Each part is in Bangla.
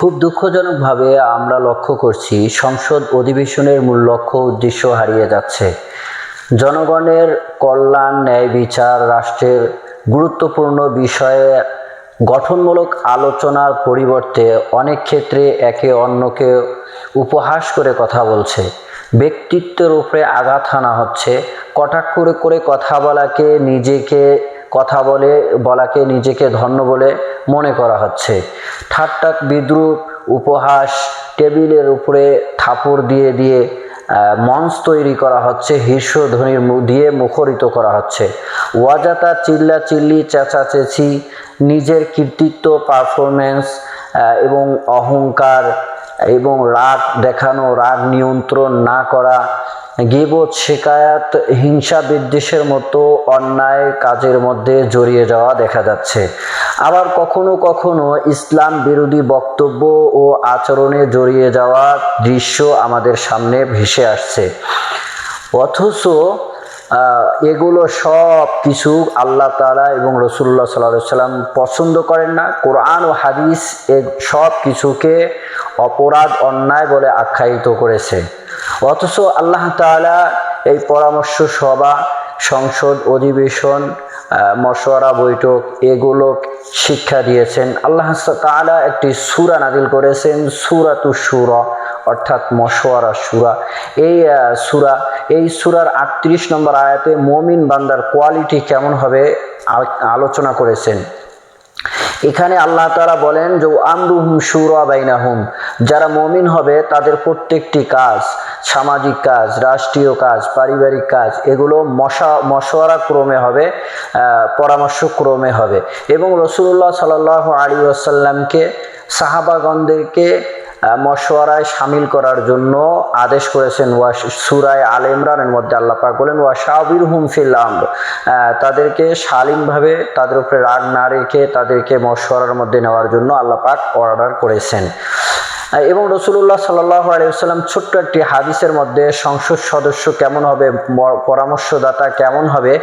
খুব দুঃখজনকভাবে আমরা লক্ষ্য করছি সংসদ অধিবেশনের মূল লক্ষ্য উদ্দেশ্য হারিয়ে যাচ্ছে। জনগণের কল্যাণ, ন্যায় বিচার, রাষ্ট্রের গুরুত্বপূর্ণ বিষয়ে গঠনমূলক আলোচনার পরিবর্তে অনেক ক্ষেত্রে একে অন্যকে উপহাস করে কথা বলছে। ব্যক্তিত্বের উপরে আঘাত হানা হচ্ছে। কটাক্ষ করে কথা বলাকে নিজেকে ধন্য বলে মনে করা হচ্ছে। ঠাট্টা, বিদ্রূপ, উপহাস, টেবিলের উপরে থাপড় দিয়ে মঞ্চ তৈরি করা হচ্ছে, ঈর্ষধ্বনির দিয়ে মুখরিত করা হচ্ছে। অযথা চিল্লাচিল্লি, চেঁচাচেঁচি, নিজের কৃতিত্ব, পারফরমেন্স এবং অহংকার এবং রাগ দেখানো, রাগ নিয়ন্ত্রণ না করা, গীবত, শিকায়াত, হিংসা বিদ্বেষের মতো অন্যায় কাজের মধ্যে জড়িয়ে যাওয়া দেখা যাচ্ছে। আবার কখনো কখনো ইসলাম বিরোধী বক্তব্য ও আচরণে জড়িয়ে যাওয়া দৃশ্য আমাদের সামনে ভেসে আসছে। অথচ এগুলো সব কিছু আল্লাহ তাআলা এবং রাসূলুল্লাহ সাল্লাল্লাহু আলাইহি ওয়াসাল্লাম পছন্দ করেন না। কোরআন ও হাদিস সব কিছুকে অপরাধ, অন্যায় বলে আখ্যায়িত করেছে। অথচ আল্লাহ তাআলা এই পরামর্শ সভা, সংসদ অধিবেশন, মশওয়ারা বৈঠক এগুলো শিক্ষা দিয়েছেন। আল্লাহ তাআলা একটি সূরা নাযিল করেছেন, সূরাতুশ শূরা, অর্থাৎ মশওয়ারা সূরা। এই সূরার 38 নম্বর আয়াতে মুমিন বান্দার কোয়ালিটি কেমন হবে আলোচনা করেছেন। এখানে আল্লাহ তাআলা বলেন যে আমরুহুম শুরা বাইনাহুম, যারা মুমিন হবে তাদের প্রত্যেকটি কাজ, সামাজিক কাজ, রাষ্ট্রীয় কাজ, পারিবারিক কাজ, এগুলো মশওয়ারা ক্রমে হবে, পরামর্শ ক্রমে হবে। এবং রাসূলুল্লাহ সাল্লাল্লাহু আলাইহি ওয়াসাল্লামকে সাহাবাগণদেরকে মশওয়ারায় শামিল করার জন্য আদেশ করেছেন। সূরা আলে ইমরানের মধ্যে আল্লাহ পাক বলেন ওয়াশাবিরহুম ফিল আমর, তাদেরকে শালীনভাবে, তাদের উপরে রাগ না রেখে তাদেরকে মশওয়ারার মধ্যে নেওয়ার জন্য আল্লাহ পাক অর্ডার করেছেন। এবং রাসূলুল্লাহ সাল্লাল্লাহু আলাইহি ওয়াসাল্লাম ছোট্ট একটি হাদিসের মধ্যে সংসদ সদস্য কেমন হবে, পরামর্শদাতা কেমন হবে,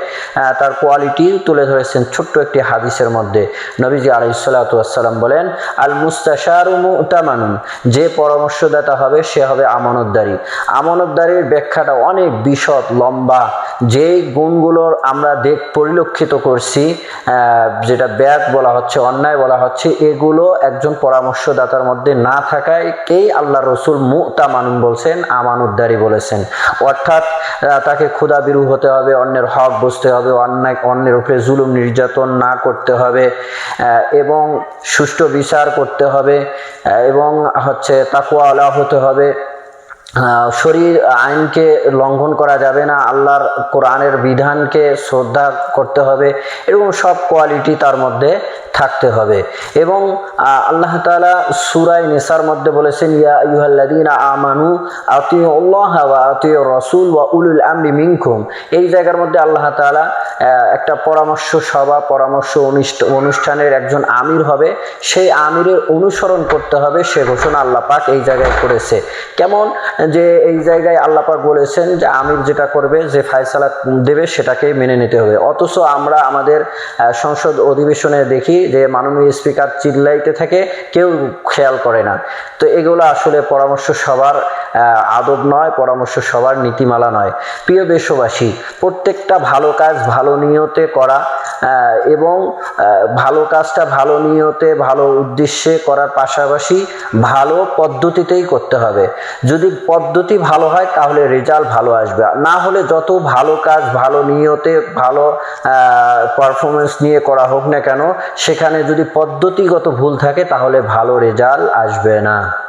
তার কোয়ালিটি তুলে ধরেছেন ছোট্ট একটি হাদিসের মধ্যে। নবীজি আলাইহিস সালাতু ওয়াস সালাম বলেন আল মুস্তাশারু মু'তামানুন, যে পরামর্শদাতা হবে সে হবে আমানতদারী। আমানতদারির ব্যাখ্যাটা অনেক বিশদ, লম্বা। যেই গুণগুলোর আমরা পরিলক্ষিত করছি, যেটা ব্যাদ বলা হচ্ছে, অন্যায় বলা হচ্ছে, এগুলো একজন পরামর্শদাতার মধ্যে না থাকায় কেই আল্লাহ রসুল মু'তামানুন বলছেন, আমানতদারী বলেছেন। অর্থাৎ তাকে ক্ষুধাবিরু হতে হবে, অন্যের হক বুঝতে হবে, অন্যের উপরে জুলুম নির্যাতন না করতে হবে, এবং সুষ্ঠু বিচার করতে হবে, এবং তাকওয়াওয়ালা হতে হবে। শরীর আইনকে লঙ্ঘন করা যাবে না, আল্লাহর কোরআনের বিধানকে শ্রদ্ধা করতে হবে, এরকম সব কোয়ালিটি তার মধ্যে থাকতে হবে। এবং আল্লাহ তাআলা সূরা নিসার মধ্যে বলেছেন ইয়া আইয়ুহাল্লাযীনা আমানু আতিউল্লাহ ওয়া আতিউর রাসূল ওয়া উলুল আমরি মিনকুম। এই জায়গার মধ্যে আল্লাহ তাআলা একটা পরামর্শ সভা, পরামর্শ অনুষ্ঠানের একজন আমির হবে, সেই আমিরের অনুসরণ করতে হবে, সে ঘোষণা আল্লাহ পাক এই জায়গায় করেছে। কেমন যে এই জায়গায় আল্লাহ পাক বলেছেন যে আমির যেটা করবে, যে ফয়সালা দেবে সেটাকেই মেনে নিতে হবে। অথচ আমরা আমাদের সংসদ অধিবেশনে দেখি যে মাননীয় স্পিকার চিল্লাইতে থাকে, কেউ খেয়াল করে না। তো এগুলো আসলে পরামর্শ সভার আদব নয়, পরামর্শ সভার নীতিমালা নয়। প্রিয় দেশবাসী, প্রত্যেকটা ভালো কাজ ভালো নিয়তে করা, এবং ভালো কাজটা ভালো নিয়তে, ভালো উদ্দেশ্যে করার পাশাপাশি ভালো পদ্ধতিতেই করতে হবে। যদি পদ্ধতি ভালো হয় তাহলে রেজাল্ট ভালো আসবে, না হলে যত ভালো কাজ ভালো নিয়তে, ভালো পারফরমেন্স নিয়ে করা হোক না কেন, সেখানে যদি পদ্ধতিগত ভুল থাকে তাহলে ভালো রেজাল্ট আসবে না।